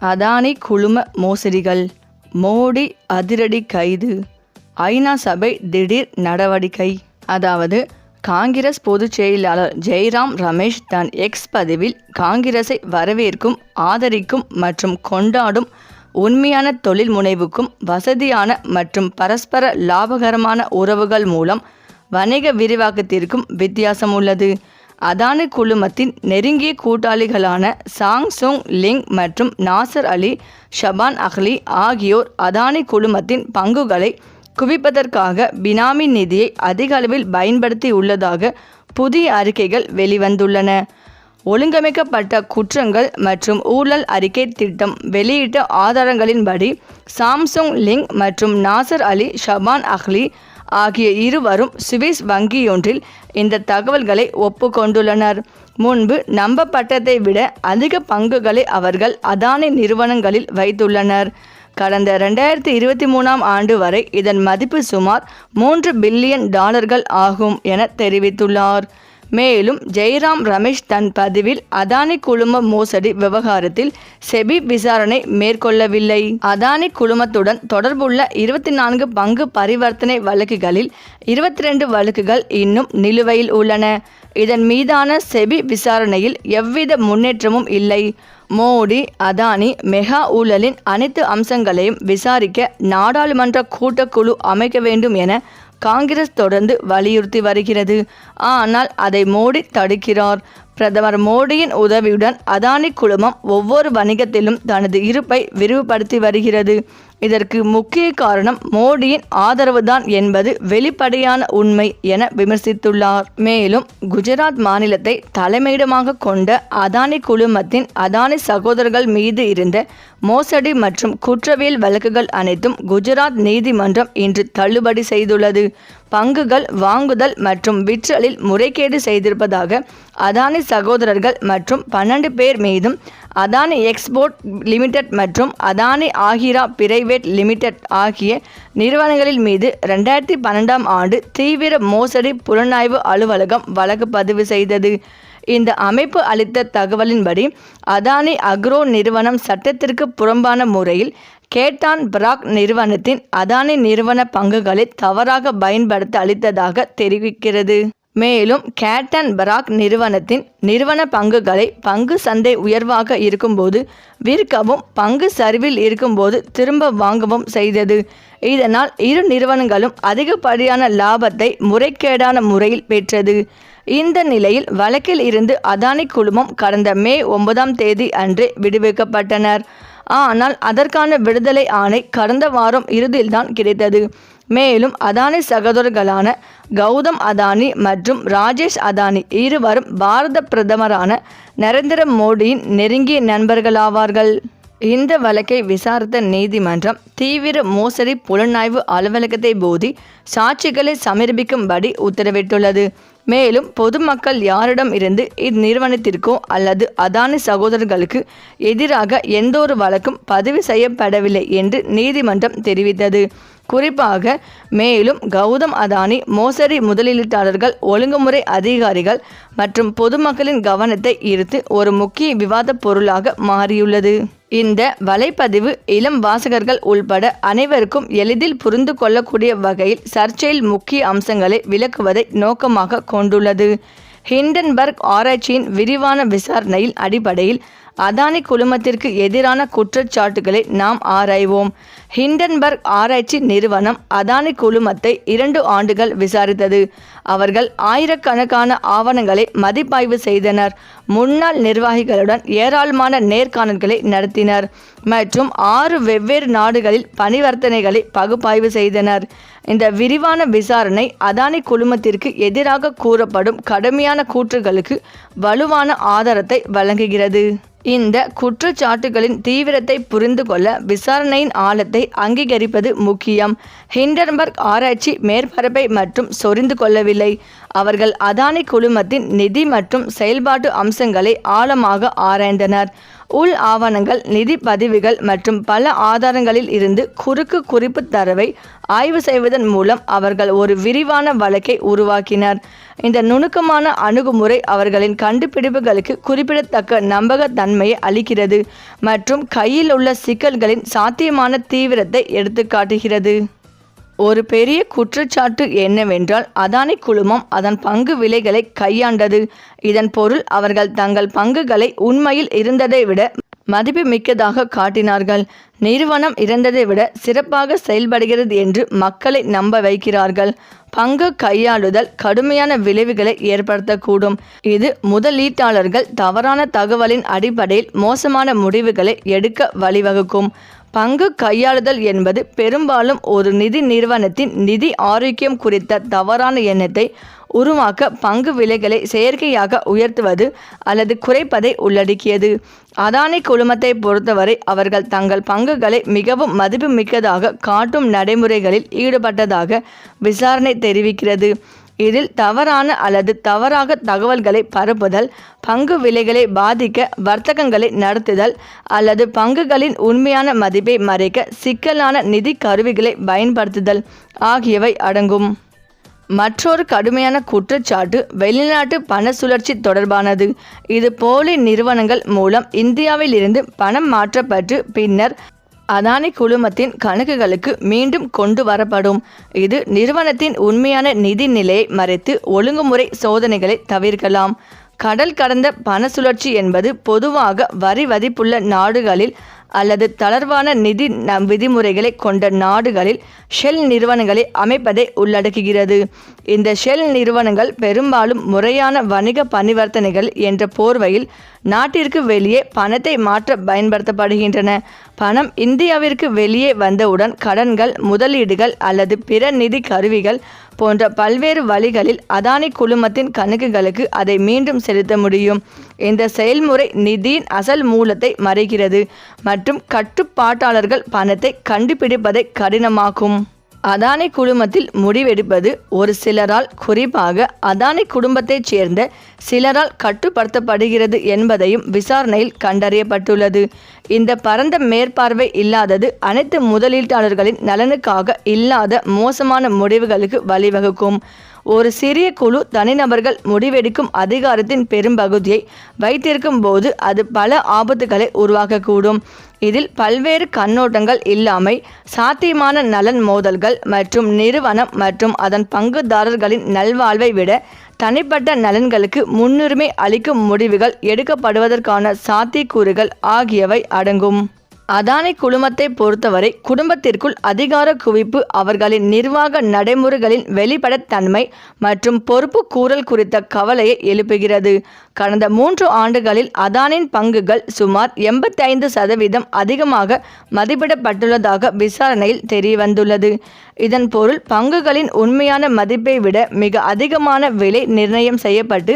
அதானி குழும மோசடிகள், மோடி அதிரடி கைது, ஐநா சபை திடீர் நடவடிக்கை. அதாவது காங்கிரஸ் பொதுச் செயலாளர் ஜெய்ராம் ரமேஷ் தன் எக்ஸ் பதிவில் காங்கிரஸை வரவேற்கும், ஆதரிக்கும் மற்றும் கொண்டாடும் உண்மையான தொழில் முனைவுக்கும் வசதியான மற்றும் பரஸ்பர லாபகரமான உறவுகள் மூலம் வணிக விரிவாக்கத்திற்கும் வித்தியாசம் உள்ளது. அதானி குழுமத்தின் நெருங்கிய கூட்டாளிகளான சாங்சுங் லிங் மற்றும் நாசர் அலி ஷபான் அஹ்லி ஆகியோர் அதானி குழுமத்தின் பங்குகளை குவிப்பதற்காக பினாமி நிதியை அதிக அளவில் பயன்படுத்தி உள்ளதாக புதிய அறிக்கைகள் வெளிவந்துள்ளன. ஒழுங்கமைக்கப்பட்ட குற்றங்கள் மற்றும் ஊழல் அறிக்கை திட்டம் வெளியிட்ட ஆதாரங்களின்படி சாம்சுங் லிங் மற்றும் நாசர் அலி ஷபான் அஹ்லி ஆகிய இருவரும் சுவிஸ் வங்கியொன்றில் இந்த தகவல்களை ஒப்புக்கொண்டுள்ளனர். முன்பு நம்பப்பட்டதை விட அதிக பங்குகளை அவர்கள் அதானி நிறுவனங்களில் வைத்துள்ளனர். கடந்த 2023 ஆண்டு வரை இதன் மதிப்பு சுமார் $3 பில்லியன் ஆகும் என தெரிவித்துள்ளார். மேலும் ஜெய்ராம் ரமேஷ் தன் பதிவில் அதானி குழும மோசடி விவகாரத்தில் செபி விசாரணை மேற்கொள்ளவில்லை. அதானி குழுமத்துடன் தொடர்புள்ள 24 பங்கு பரிவர்த்தனை வழக்குகளில் 22 வழக்குகள் இன்னும் நிலுவையில் உள்ளன. இதன் மீதான செபி விசாரணையில் எவ்வித முன்னேற்றமும் இல்லை. மோடி அதானி மெகா ஊழலின் அனைத்து அம்சங்களையும் விசாரிக்க நாடாளுமன்ற கூட்டக்குழு அமைக்க வேண்டும் என காங்கிரஸ் தொடர்ந்து வலியுறுத்தி வருகிறது. ஆனால் அதை மோடி தடுக்கிறார். பிரதமர் மோடியின் உதவியுடன் அதானி குழுமம் ஒவ்வொரு வணிகத்திலும் தனது இருப்பை விரிவுபடுத்தி வருகிறது. இதற்கு முக்கிய காரணம் மோடியின் ஆதரவுதான் என்பது வெளிப்படையான உண்மை என விமர்சித்துள்ளார். மேலும் குஜராத் மாநிலத்தை தலைமையிடமாக கொண்ட அதானி குழுமத்தின் அதானி சகோதரர்கள் மீது இருந்த மோசடி மற்றும் குற்றவியல் வழக்குகள் அனைத்தும் குஜராத் நீதிமன்றம் இன்று தள்ளுபடி செய்துள்ளது. பங்குகள் வாங்குதல் மற்றும் விற்றலில் முறைகேடு செய்திருப்பதாக அதானி சகோதரர்கள் மற்றும் 12 பேர் மீதும் அதானி எக்ஸ்போர்ட் லிமிடெட் மற்றும் அதானி ஆகிரா பிரைவேட் லிமிடெட் ஆகிய நிறுவனங்களின் மீது 2012 ஆண்டு தீவிர மோசடி புலனாய்வு அலுவலகம் வழக்கு பதிவு செய்தது. இந்த அமைப்பு அளித்த தகவலின்படி அதானி அக்ரோ நிறுவனம் சட்டத்திற்கு புறம்பான முறையில் கேட்டான் பராக் நிறுவனத்தின் அதானி நிறுவன பங்குகளை தவறாக பயன்படுத்த அளித்ததாக தெரிவிக்கிறது. மேலும் கேட்டன் பராக் நிறுவனத்தின் நிறுவன பங்குகளை பங்கு சந்தை உயர்வாக இருக்கும்போது விற்கவும் பங்கு சரிவில் இருக்கும்போது திரும்ப வாங்கவும் செய்தது. இதனால் இரு நிறுவனங்களும் அதிகப்படியான லாபத்தை முறைகேடான முறையில் பெற்றது. இந்த நிலையில் வழக்கில் இருந்து அதானி குழுமம் கடந்த மே 9 அன்று விடுவிக்கப்பட்டனர். ஆனால் அதற்கான விடுதலை ஆணை கடந்த வாரம் இறுதியில்தான் கிடைத்தது. மேலும் அதானி சகோதரர்களான கௌதம் அதானி மற்றும் ராஜேஷ் அதானி இருவரும் பாரத பிரதமரான நரேந்திர மோடியின் நெருங்கிய நண்பர்களாவார்கள். இந்த வழக்கை விசாரித்த நீதிமன்றம் தீவிர மோசடி புலனாய்வு அலுவலகத்தை போதி சாட்சிகளை சமர்ப்பிக்கும்படி உத்தரவிட்டுள்ளது. மேலும் பொதுமக்கள் யாரிடம் இருந்து இந்நிறுவனத்திற்கோ அல்லது அதானி சகோதரர்களுக்கு எதிராக எந்தொரு வழக்கும் பதிவு செய்யப்படவில்லை என்று நீதிமன்றம் தெரிவித்தது. குறிப்பாக மேலும் கௌதம் அதானி மோசடி முதலீட்டாளர்கள், ஒழுங்குமுறை அதிகாரிகள் மற்றும் பொதுமக்களின் கவனத்தை ஈர்த்து ஒரு முக்கிய விவாத பொருளாக மாறியுள்ளது. இந்த வலைப்பதிவு இளம் வாசகர்கள் உள்பட அனைவருக்கும் எளிதில் புரிந்து கொள்ளக்கூடிய வகையில் சர்ச்சையில் முக்கிய அம்சங்களை விளக்குவதை நோக்கமாக கொண்டுள்ளது. ஹிண்டன்பர்க் ஆராய்ச்சியின் விரிவான விசாரணையின் அடிப்படையில் அதானி குழுமத்திற்கு எதிரான குற்றச்சாட்டுகளை நாம் ஆராய்வோம். ஹிண்டன்பர்க் ஆராய்ச்சி நிறுவனம் அதானி குழுமத்தை 2 ஆண்டுகள் விசாரித்தது. அவர்கள் ஆயிரக்கணக்கான ஆவணங்களை மதிப்பாய்வு செய்தனர், முன்னாள் நிர்வாகிகளுடன் ஏராளமான நேர்காணல்களை நடத்தினர் மற்றும் 6 வெவ்வேறு நாடுகளில் பரிவர்த்தனைகளை பகுப்பாய்வு செய்தனர். இந்த விரிவான விசாரணை அதானி குழுமத்திற்கு எதிராக கூறப்படும் கடுமையான கூற்றுகளுக்கு வலுவான ஆதாரத்தை வழங்குகிறது. இந்த குற்றச்சாட்டுகளின் தீவிரத்தை புரிந்து கொள்ள விசாரணையின் ஆழத்தை அங்கீகரிப்பது முக்கியம். ஹிண்டன்பர்க் ஆராய்ச்சி மேற்பரப்பை மற்றும் சொரிந்து கொள்ளவில்லை. அவர்கள் அதானி குழுமத்தின் நிதி மற்றும் செயல்பாட்டு அம்சங்களை ஆழமாக ஆராய்ந்தனர். உள் ஆவணங்கள், நிதி பதிவுகள் மற்றும் பல ஆதாரங்களில் இருந்து குறுக்கு குறிப்பு தரவை ஆய்வு செய்வதன் மூலம் அவர்கள் ஒரு விரிவான வழக்கை உருவாக்கினர். இந்த நுணுக்கமான அணுகுமுறை அவர்களின் கண்டுபிடிப்புகளுக்கு குறிப்பிடத்தக்க நம்பகத்தன்மையை அளிக்கிறது மற்றும் கையில் உள்ள சிக்கல்களின் சாத்தியமான தீவிரத்தை எடுத்துக்காட்டுகிறது. ஒரு பெரிய குற்றச்சாட்டு என்னவென்றால் அதானி குழுமம் அதன் பங்கு விலைகளை கையாண்டது. இதன் பொருள் அவர்கள் தங்கள் பங்குகளை உண்மையில் இருந்ததை விட மதிப்புமிக்கதாக காட்டினார்கள். நிறுவனம் இருந்ததை விட சிறப்பாக செயல்படுகிறது என்று மக்களை நம்ப வைக்கிறார்கள். பங்கு கையாளுதல் கடுமையான விளைவுகளை ஏற்படுத்தக்கூடும். இது முதலீட்டாளர்கள் தவறான தகவலின் அடிப்படையில் மோசமான முடிவுகளை எடுக்க வழிவகுக்கும். பங்கு கையாளுதல் என்பது பெரும்பாலும் ஒரு நிதி நிறுவனத்தின் நிதி ஆரோக்கியம் குறித்த தவறான எண்ணத்தை உருவாக்க பங்கு விலைகளை செயற்கையாக உயர்த்துவது அல்லது குறைப்பதை உள்ளடக்கியது. அதானி குழுமத்தை பொறுத்தவரை அவர்கள் தங்கள் பங்குகளை மிகவும் மதிப்புமிக்கதாக காட்டும் நடைமுறைகளில் ஈடுபட்டதாக விசாரணை தெரிவிக்கிறது. இதில் தவறான அல்லது தவறாக தகவல்களை பரப்புதல், பங்கு விலைகளை பாதிக்க வர்த்தகங்களை நடத்துதல் அல்லது பங்குகளின் உண்மையான மதிப்பை மறைக்க சிக்கலான நிதி கருவிகளை பயன்படுத்துதல் ஆகியவை அடங்கும். மற்றொரு கடுமையான குற்றச்சாட்டு வெளிநாட்டு பண சுழற்சி தொடர்பானது. இது போலி நிறுவனங்கள் மூலம் இந்தியாவில் இருந்து பணம் மாற்றப்பட்டு பின்னர் அதானி குழுமத்தின் கணக்குகளுக்கு மீண்டும் கொண்டு வரப்படும். இது நிறுவனத்தின் உண்மையான நிதி நிலையை மறைத்து ஒழுங்குமுறை சோதனைகளை தவிர்க்கலாம். கடல் கடந்த பண சுழற்சி என்பது பொதுவாக வரி விதிப்புள்ள நாடுகளில் அல்லது தளர்வான நிதி விதிமுறைகளை கொண்ட நாடுகளில் ஷெல் நிறுவனங்களை அமைப்பதை உள்ளடக்குகிறது. இந்த ஷெல் நிறுவனங்கள் பெரும்பாலும் முறையான வணிக பரிவர்த்தனைகள் என்ற போர்வையில் நாட்டிற்கு வெளியே பணத்தை மாற்ற பயன்படுத்தப்படுகின்றன. பணம் இந்தியாவிற்கு வெளியே வந்தவுடன் கடன்கள், முதலீடுகள் அல்லது பிற நிதி கருவிகள் போன்ற பல்வேறு வழிகளில் அதானி குழுமத்தின் கணக்குகளுக்கு அதை மீண்டும் செலுத்த முடியும். இந்த செயல்முறை நிதியின் அசல் மூலத்தை மறைக்கிறது மற்றும் கட்டுப்பாட்டாளர்கள் பணத்தை கண்டுபிடிப்பதை கடினமாக்கும். அதானி குழுமத்தில் முடிவெடுப்பது ஒரு சிலரால், குறிப்பாக அதானி குடும்பத்தைச் சேர்ந்த சிலரால் கட்டுப்படுத்தப்படுகிறது என்பதையும் விசாரணையில் கண்டறியப்பட்டுள்ளது. இந்த பரந்த மேற்பார்வை இல்லாதது அனைத்து முதலீட்டாளர்களின் நலனுக்காக இல்லாத மோசமான முடிவுகளுக்கு வழிவகுக்கும். ஒரு சிறிய குழு தனிநபர்கள் முடிவெடுக்கும் அதிகாரத்தின் பெரும்பகுதியை வைத்திருக்கும் போது அது பல ஆபத்துகளை உருவாக்கக்கூடும். இதில் பல்வேறு கண்ணோட்டங்கள் இல்லாமை, சாத்தியமான நலன் மோதல்கள் மற்றும் நிறுவனம் மற்றும் அதன் பங்குதாரர்களின் நல்வாழ்வை விட தனிப்பட்ட நலன்களுக்கு முன்னுரிமை அளிக்கும் முடிவுகள் எடுக்கப்படுவதற்கான சாத்தியக்கூறுகள் ஆகியவை அடங்கும். அதானி குழுமத்தை பொறுத்தவரை குடும்பத்திற்குள் அதிகார குவிப்பு அவர்களின் நிர்வாக நடைமுறைகளின் வெளிப்படைத்தன்மை மற்றும் பொறுப்பு கூறல் குறித்த கவலையை எழுப்புகிறது. கடந்த 3 ஆண்டுகளில் அதானின் பங்குகள் சுமார் 85% அதிகமாக மதிப்பிடப்பட்டுள்ளதாக விசாரணையில் தெரியவந்துள்ளது. இதன் பொருள் பங்குகளின் உண்மையான மதிப்பை விட மிக அதிகமான விலை நிர்ணயம் செய்யப்பட்டு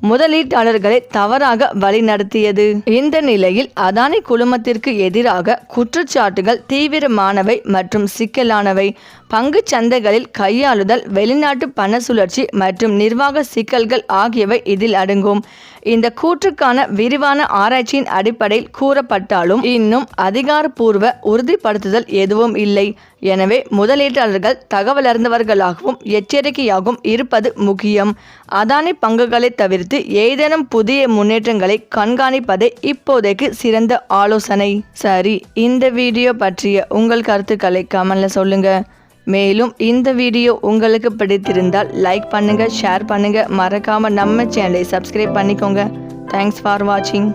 முதலீட்டாளர்களை தவறாக வழிநடத்தியது. இந்த நிலையில் அதானி குழுமத்திற்கு எதிராக குற்றச்சாட்டுகள் தீவிரமானவை மற்றும் சிக்கலானவை. பங்கு சந்தைகளில் கையாளுதல், வெளிநாட்டு பண சுழற்சி மற்றும் நிர்வாக சிக்கல்கள் ஆகியவை இதில் அடங்கும். இந்த கூற்றுக்கான விரிவான ஆராய்ச்சியின் அடிப்படையில் கூறப்பட்டாலும் இன்னும் அதிகாரப்பூர்வ உறுதிப்படுத்துதல் எதுவும் இல்லை. எனவே முதலீட்டாளர்கள் தகவலறிந்தவர்களாகவும் எச்சரிக்கையாகவும் இருப்பது முக்கியம். அதானி பங்குகளை தவிர்த்து ஏதேனும் புதிய முன்னேற்றங்களை கண்காணிப்பதே இப்போதைக்கு சிறந்த ஆலோசனை. சரி, இந்த வீடியோ பற்றிய உங்கள் கருத்துக்களை கமெண்ட்ல சொல்லுங்க. மேலும் இந்த வீடியோ உங்களுக்கு பிடித்திருந்தால் லைக் பண்ணுங்க, ஷேர் பண்ணுங்க, மறக்காம நம்ம சேனலை சப்ஸ்கிரைப் பண்ணிக்கோங்க. தேங்க்ஸ் ஃபார் வாட்சிங்.